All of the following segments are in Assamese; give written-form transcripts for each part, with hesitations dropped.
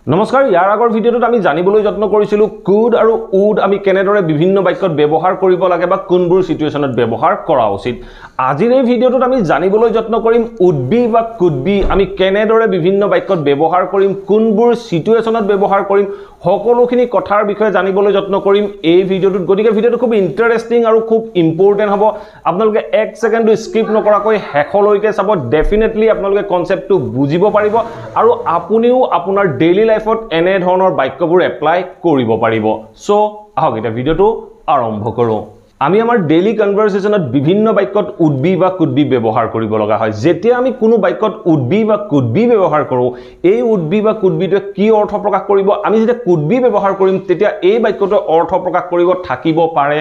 নমস্কাৰ ইয়াৰ আগৰ ভিডিঅ'টোত আমি জানিবলৈ যত্ন কৰিছিলো কুড আৰু উড আমি কেনেদৰে বিভিন্ন বাক্যত ব্যৱহাৰ কৰিব লাগে বা কোনবোৰ সিচুৱেচনত ব্যৱহাৰ কৰা উচিত আজিৰ এই ভিডিঅ'টোত আমি জানিবলৈ যত্ন কৰিম উড বি বা কুড বি আমি কেনেদৰে বিভিন্ন বাক্যত ব্যৱহাৰ কৰিম কোনবোৰ সিচুৱেচনত ব্যৱহাৰ কৰিম সকলোখিনি কথাৰ বিষয়ে জানিবলৈ যত্ন কৰিম এই ভিডিঅ'টোত গতিকে ভিডিঅ'টো খুব ইন্টাৰেষ্টিং আৰু খুব ইম্পৰ্টেন্ট হ'ব আপোনালোকে এক সেকেন্ডো স্কিপ নকৰাকৈ হেখলৈকে চাব ডেফিনেটলি আপোনালোকে কনসেপ্টটো বুজিব পাৰিব আৰু আপুনিও আপোনাৰ ডেইলি লাইফত এনে ধৰণৰ বাক্যবোৰ এপ্লাই কৰিব পাৰিব সো আহক এটা ভিডিঅ'টো আৰম্ভ কৰো আমি আমাৰ ডেইলি কনভাৰসেশনত বিভিন্ন বাক্যত উড বি বা কুড বি ব্যৱহাৰ কৰিব লগা হয় যেতিয়া আমি কোনো বাক্যত উড বি বা কুড বি ব্যৱহাৰ কৰো এই উড বি বা কুড বিটো কি অৰ্থ প্ৰকাশ কৰিব আমি যেতিয়া কুড বি ব্যৱহাৰ কৰিম তেতিয়া এই বাক্যটো অৰ্থ প্ৰকাশ কৰিব থাকিব পাৰে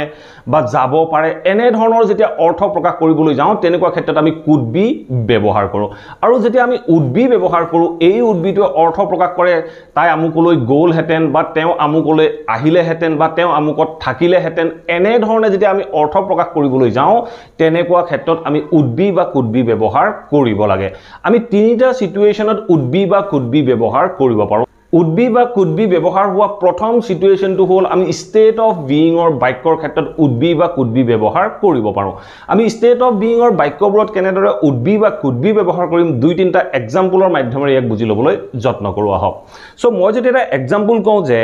বা যাব পাৰে এনে ধৰণৰ যেতিয়া অৰ্থ প্ৰকাশ কৰিবলৈ যাওঁ তেনেকুৱা ক্ষেত্ৰত আমি কুড বি ব্যৱহাৰ কৰো আৰু যেতিয়া আমি উড বি ব্যৱহাৰ কৰো এই উড বিটো অৰ্থ প্ৰকাশ কৰে তাই আমুকলৈ গ'ল হেতেন বা তেওঁ আমুকলৈ আহিলে হেতেন বা তেওঁ আমুকত থাকিলে হেতেন এনে ধৰণে যেতিয়া আমি অৰ্থ প্ৰকাশ কৰিবলৈ যাওঁ তেনেকুৱা ক্ষেত্ৰত আমি উড বি বা কুড বি ব্যৱহাৰ কৰিব লাগে আমি তিনিটা সিচুৱেচনত উড বি বা কুড বি ব্যৱহাৰ কৰিব পাৰো উড বি বা কুড বি ব্যৱহাৰ হোৱা প্ৰথম সিচুৱেচনটো হ'ল আমি ষ্টেট অফ বিইংৰ বাক্যৰ ক্ষেত্ৰত উড বি বা কুড বি ব্যৱহাৰ কৰিব পাৰো আমি ষ্টেট অফ বিইংৰ বাক্যবোৰত কেনেদৰে উড বি বা কুড বি ব্যৱহাৰ কৰিম দুই তিনিটা এক্সাম্পলৰ মাধ্যমেৰে ইয়াক বুজি ল'বলৈ যত্ন কৰো আহক সো মই যদি এটা এক্সাম্পল কওঁ যে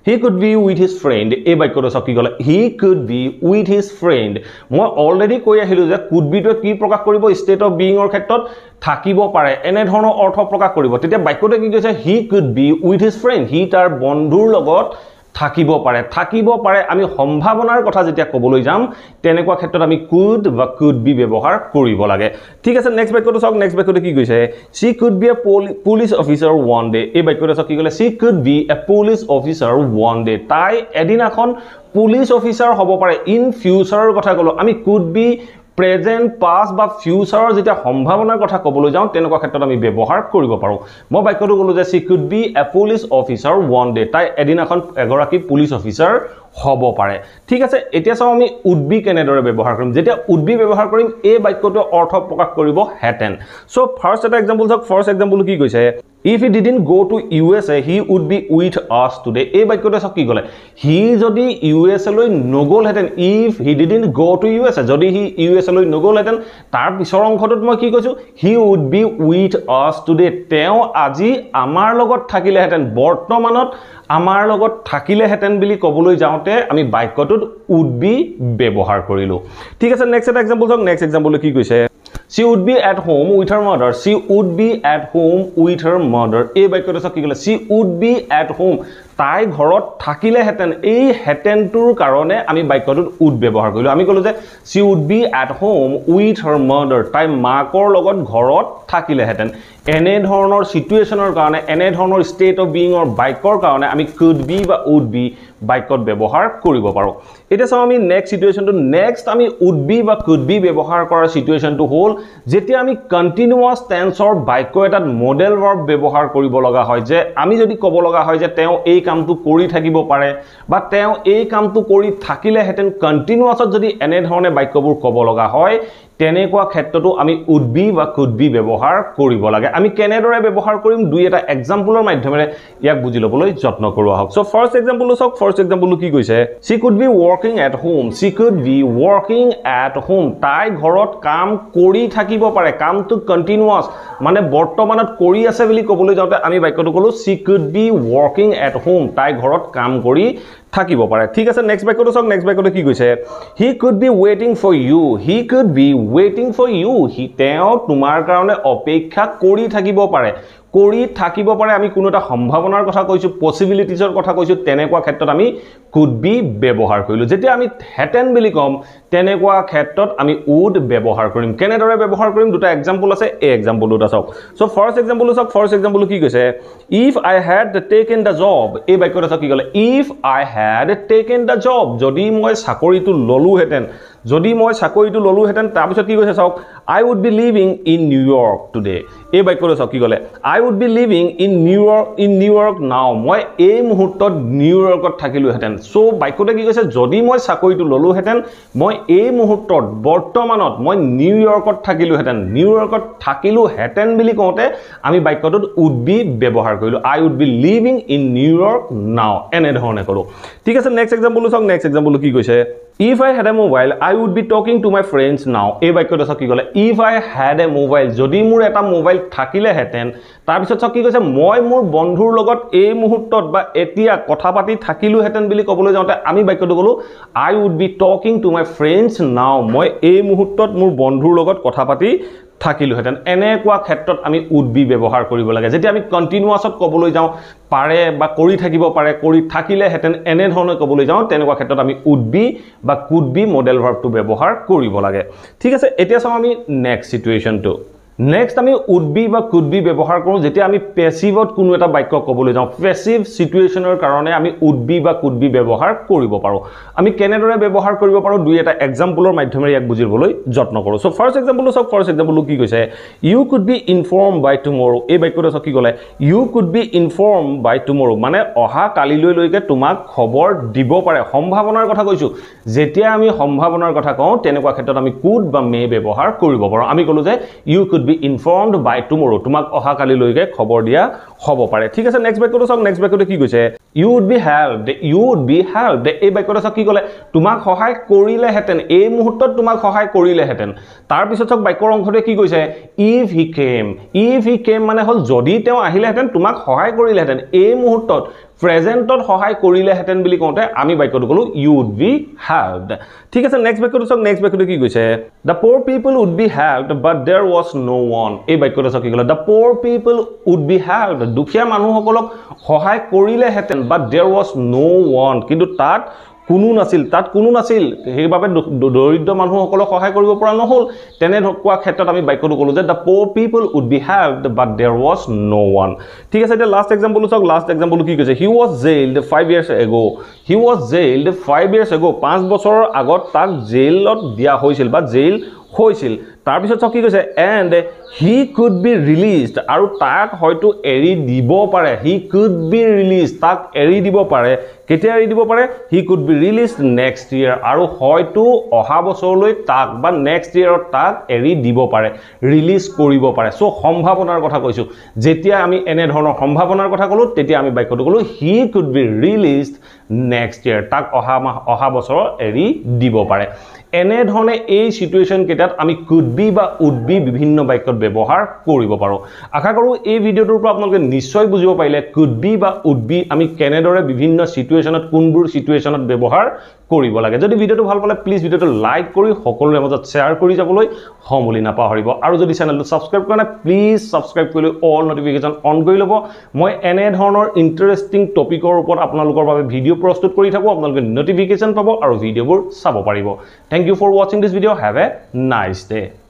He could be with his friend. এই বাক্যটো সব কি গলে he could be with his friend. মই অলৰেডি কৈ আহিলো যে could be টো কি প্ৰকাশ কৰিব state of being ৰ ক্ষেত্ৰত থাকিব পাৰে এনে ধৰণৰ অৰ্থ প্ৰকাশ কৰিব তেতিয়া বাক্যটো কি কৈছে he could be with his friend. He তাৰ বন্ধুৰ লগত থাকিব পাৰে আমি সম্ভাৱনাৰ কথা যেতিয়া কবলৈ যাম তেনেকুৱা ক্ষেত্ৰত আমি could বা could be ব্যৱহাৰ কৰিব লাগে ঠিক আছে নেক্সট বাক্যটো চাওক নেক্সট বাক্যটো কি কৈছে she could be a police officer one day এই বাক্যটো চাওক কি ক'লে she could be a police officer one day তাই এদিনাখন পুলিশ অফিচাৰ হ'ব পাৰে ইন ফিউচাৰৰ কথা ক'লো আমি could be প্ৰেজেন্ট পাস্ট বা ফিউচাৰৰ যেতিয়া সম্ভাৱনাৰ কথা ক'বলৈ যাওঁ তেনেকুৱা ক্ষেত্ৰত আমি ব্যৱহাৰ কৰিব পাৰো মই বাক্যটো ক'লো যে she could be a police officer one day তাই এদিনাখন এগৰাকী পুলিশ অফিচাৰ হ'ব পাৰে ঠিক আছে এতিয়া চাও আমি উড বি কেনেদৰে ব্যৱহাৰ কৰিম যেতিয়া উড বি ব্যৱহাৰ কৰিম এই বাক্যটো অৰ্থ প্ৰকাশ কৰিব হেতেন সো ফাৰ্স্ট এটা এক্সাম্পল চাওক ফাৰ্স্ট এক্সাম্পল কি কৈছে if he didn't go to USA he would be with us today এই বাক্যটো চাওক কি ক'লে হি যদি USA লৈ নগল হেতেন if he didn't go to USA যদি হি USA লৈ নগল হেতেন তাৰ পিছৰ অংশটোত মই কি কৈছো he would be with us today তেওঁ আজি আমাৰ লগত থাকিলে হেতেন বৰ্তমানত আমাৰ লগত থাকিলে হেতেন বুলি ক'বলৈ যাওঁতে আমি বাক্যটোত উড বি ব্যৱহাৰ কৰিলো ঠিক আছে নেক্সট এটা এক্সাম্পল চাওক নেক্সট এক্সাম্পল কি কৈছে She would be at home with her mother. She would be at home with her mother. এই বাক্যটো চাওক কি ক'লে she would be at home. তাই ঘৰত থাকিলে হেতেন এই হেতেনটোৰ কাৰণে আমি বাক্যটোত উড ব্যৱহাৰ কৰিলো আমি ক'লো যে she would be at home with her mother. তাই মাকৰ লগত ঘৰত থাকিলে হেতেন এনে ধৰণৰ সিচুৱেচনৰ কাৰণে এনে ধৰণৰ ষ্টেট অফ বিইংৰ বাক্যৰ কাৰণে আমি could be বা would be বাক্যত ব্যৱহাৰ কৰিব পাৰো এটা চাও আমি নেক্সট সিচুৱেচনটো নেক্সট আমি would be বা could be ব্যৱহাৰ কৰাৰ সিচুৱেচনটো হ'ল যেতিয়া আমি কন্টিনিউয়াস টেন্সৰ বাক্য এটাত মডেল ভাৰ্ব ব্যৱহাৰ কৰিব লগা হয় যে আমি যদি ক'ব লগা হয় যে তেওঁ এই কামটো কৰি থাকিব পাৰে বা তেওঁ এই কামটো কৰি থাকিলে হেতেন কন্টিনিউয়াসত যদি এনে ধৰণে বাক্যবোৰ ক'ব লগা হয় তেনেকুৱা ক্ষেত্ৰটো আমি would be বা could be ব্যৱহাৰ কৰিব লাগে আমি কেনেদৰে ব্যৱহাৰ কৰিম দুই এটা এক্সাম্পলৰ মাধ্যমেৰে ইয়াক বুজি ল'বলৈ যত্ন কৰো আহক সো ফাৰ্স্ট এক্সাম্পলটো চাওক ফাৰ্স্ট এক্সাম্পলটো কি কৈছে she could be working at home she could be working at home তাই ঘৰত কাম কৰি থাকিব পাৰে কামটো কন্টিনিউয়াস মানে বৰ্তমানত কৰি আছে বুলি ক'বলৈ যাওঁতে আমি বাক্যটো ক'লো she could be working at home তাই ঘৰত কাম কৰি থাকিব পাৰে ঠিক আছে নেক্সট বাক্যটো চাওক নেক্সট বাক্যটো কি কৈছে he could be waiting for you he could be waiting for you he তেওঁ তোমাৰ কাৰণে অপেক্ষা কৰি থাকিব পাৰে আমি কোনো এটা সম্ভাৱনাৰ কথা কৈছো পসিবিলিটিজৰ কথা কৈছো তেনেকুৱা ক্ষেত্ৰত আমি could be ব্যৱহাৰ কৰিলো যেতিয়া আমি হেতেন বুলি কম তেনেকুৱা ক্ষেত্ৰত আমি would ব্যৱহাৰ কৰিম কেনেদৰে ব্যৱহাৰ কৰিম দুটা এক্সাম্পল আছে এই এক্সাম্পলটো চাওক সো ফাৰ্স্ট এক্সাম্পলটো চাওক ফাৰ্স্ট এক্সাম্পলটো কি কৈছে if I had taken the job এই বাক্যটো চাওক কি ক'লে if I had taken the job যদি মই চাকৰিটো ললো হেতেন যদি মই চাকৰিটো ললোহেঁতেন তাৰপিছত কি কৈছে চাওক I would be living in New York today এই বাক্যটো চাওক কি ক'লে I would be living in New York now মই এই মুহূৰ্তত নিউয়ৰ্কত থাকিলোহেঁতেন সো বাক্যটো কি কৈছে যদি মই চাকৰিটো ললোহেঁতেন মই এই মুহূৰ্তত বৰ্তমানত মই নিউয়ৰ্কত থাকিলোহেঁতেন নিউয়ৰ্কত থাকিলোহেঁতেন বুলি কওঁতে আমি বাক্যটোত would be ব্যৱহাৰ কৰিলো I would be living in New York now এনে ধৰণে কলো ঠিক আছে নেক্সট এক্সাম্পল চাওক নেক্সট এক্সাম্পল কি কৈছে If I had a mobile, I would be talking to my friends now. এই বাক্যটো চাওক কি ক'লে If I had a mobile, যদি মোৰ এটা মোবাইল থাকিলেহেঁতেন তাৰপিছত চাওক কি কৈছে মই মোৰ বন্ধুৰ লগত এই মুহূৰ্তত বা এতিয়া কথা পাতি থাকিলোহেঁতেন বুলি ক'বলৈ যাওঁতে আমি বাক্যটো ক'লো I would be talking to my friends now. মই এই মুহূৰ্তত মোৰ বন্ধুৰ লগত কথা পাতি থাকিলোহেঁতেন এনেকুৱা ক্ষেত্ৰত আমি would be ব্যৱহাৰ কৰিব লাগে যেতিয়া আমি কন্টিনিউয়াছত ক'বলৈ যাওঁ পাৰে বা কৰি থাকিব পাৰে কৰি থাকিলেহেঁতেন এনে ধৰণে ক'বলৈ যাওঁ তেনেকুৱা ক্ষেত্ৰত আমি would be বা could be মডেল ভাৰ্বটো ব্যৱহাৰ কৰিব লাগে ঠিক আছে এতিয়া চাওঁ আমি নেক্সট সিচুৱেশনটো Next আমি would be বা could be ব্যৱহাৰ কৰো যেতিয়া আমি প্যাসিভত কোনো এটা বাক্য ক'বলৈ যাওঁ প্যাসিভ সিচুৱেশনৰ কাৰণে আমি would be বা could be ব্যৱহাৰ কৰিব পাৰো আমি কেনেদৰে ব্যৱহাৰ কৰিব পাৰো দুই এটা এক্সাম্পলৰ মাধ্যমেৰে ইয়াক বুজিবলৈ যত্ন কৰো সো ফাৰ্স্ট এক্সাম্পল চাওক ফাৰ্স্ট এক্সাম্পল কি কৈছে you could be informed by tomorrow এই বাক্যটো চাওক কি ক'লে you could be informed by tomorrow মানে অহা কালিলৈ লৈকে তোমাক খবৰ দিব পাৰে সম্ভাৱনাৰ কথা কৈছো যেতিয়া আমি সম্ভাৱনাৰ কথা কওঁ তেনেকুৱা ক্ষেত্ৰত আমি could বা may ব্যৱহাৰ কৰিব পাৰো আমি কলো যে you could be informed by tomorrow তোমাক অহা কালি লৈকে খবৰ দিয়া হ'ব পাৰে ঠিক আছে নেক্সট বাক্যটো চাওক নেক্সট বাক্যটো কি কৈছে you would be helped এই বাক্যটো চাওক কি ক'লে তোমাক সহায় কৰিলেহেঁতেন এই মুহূৰ্তত তোমাক সহায় কৰিলেহেঁতেন তাৰ পিছত চাওক বাক্যৰ অংশটো কি কৈছে if he came মানে হল যদি তেওঁ আহিলেহেঁতেন তোমাক সহায় কৰিলেহেঁতেন এই মুহূৰ্তত প্ৰেজেন্টত সহায় কৰিলেহেঁতেন বুলি কওঁতে আমি বাক্যটো কলো you would be helped ঠিক আছে নেক্সট বাক্যটো চাওক নেক্সট বাক্যটো কি কৈছে the poor people would be helped but there was no one এই বাক্যটো চাওক কি ক'লে the poor people would be helped দুখীয়া মানুহসকলক সহায় কৰিলেহেঁতেন but there was no one কিন্তু তাত কোনো নাছিল সেইবাবে দৰিদ্ৰ মানুহসকলক সহায় কৰিব পৰা নহল তেনে ধকুৱা ক্ষেত্ৰত আমি বাক্যটো ক'লো যে the poor people would be helped but there was no one ঠিক আছে এতিয়া লাষ্ট এক্সাম্পল চাওক লাষ্ট এক্সাম্পল কি কৈছে he was jailed 5 years ago 5 বছৰৰ আগত তাক জেলত দিয়া হৈছিল বা জেল হৈছিল তাৰ পিছত চাওক কি কৈছে and he could be released আৰু তাক হয়তো এৰি দিব পাৰে he could be released তাক এৰি দিব পাৰে কেতিয়া এৰি দিব পাৰে he could be released next year আৰু হয়তো অহা বছৰলৈ তাক বা next year তাক এৰি দিব পাৰে ৰিলিজ কৰিব পাৰে সো সম্ভাৱনাৰ কথা কৈছো যেতিয়া আমি এনে ধৰণৰ সম্ভাৱনাৰ কথা কলো তেতিয়া আমি বাক্যটো কলো he could be released next year তাক অহা বছৰ এৰি দিব পাৰে এনে ধৰণে এই সিচুৱেশন কেটাত আমি could be বা would be বিভিন্ন বাক্যত ব্যৱহাৰ কৰিব পাৰো আশা কৰো এই ভিডিওটোৰ পৰা আপোনালোকে নিশ্চয় বুজিব পাৰিলে could be বা would be আমি কেনেদৰে বিভিন্ন সিচুৱেশনত কোনবোৰ সিচুৱেশনত ব্যৱহাৰ কৰিব লাগে যদি ভিডিওটো ভাল পালে প্লিজ ভিডিওটো লাইক কৰি সকলোৰে মাজত শেয়াৰ কৰি যাবলৈ সমলি নাপাহৰিব আৰু যদি চেনেলটো সাবস্ক্ৰাইব কৰা নাই প্লিজ সাবস্ক্ৰাইব কৰি অল নটিফিকেশন অন কৰি লব মই এনে ধৰণৰ ইন্টাৰেষ্টিং টপিকৰ ওপৰত আপোনালোকৰ বাবে ভিডিও প্ৰস্তুত কৰি থাকো আপোনালোকে নটিফিকেশন পাব আৰু ভিডিওবোৰ চাব পাৰিব Thank you for watching this video. Have a nice day.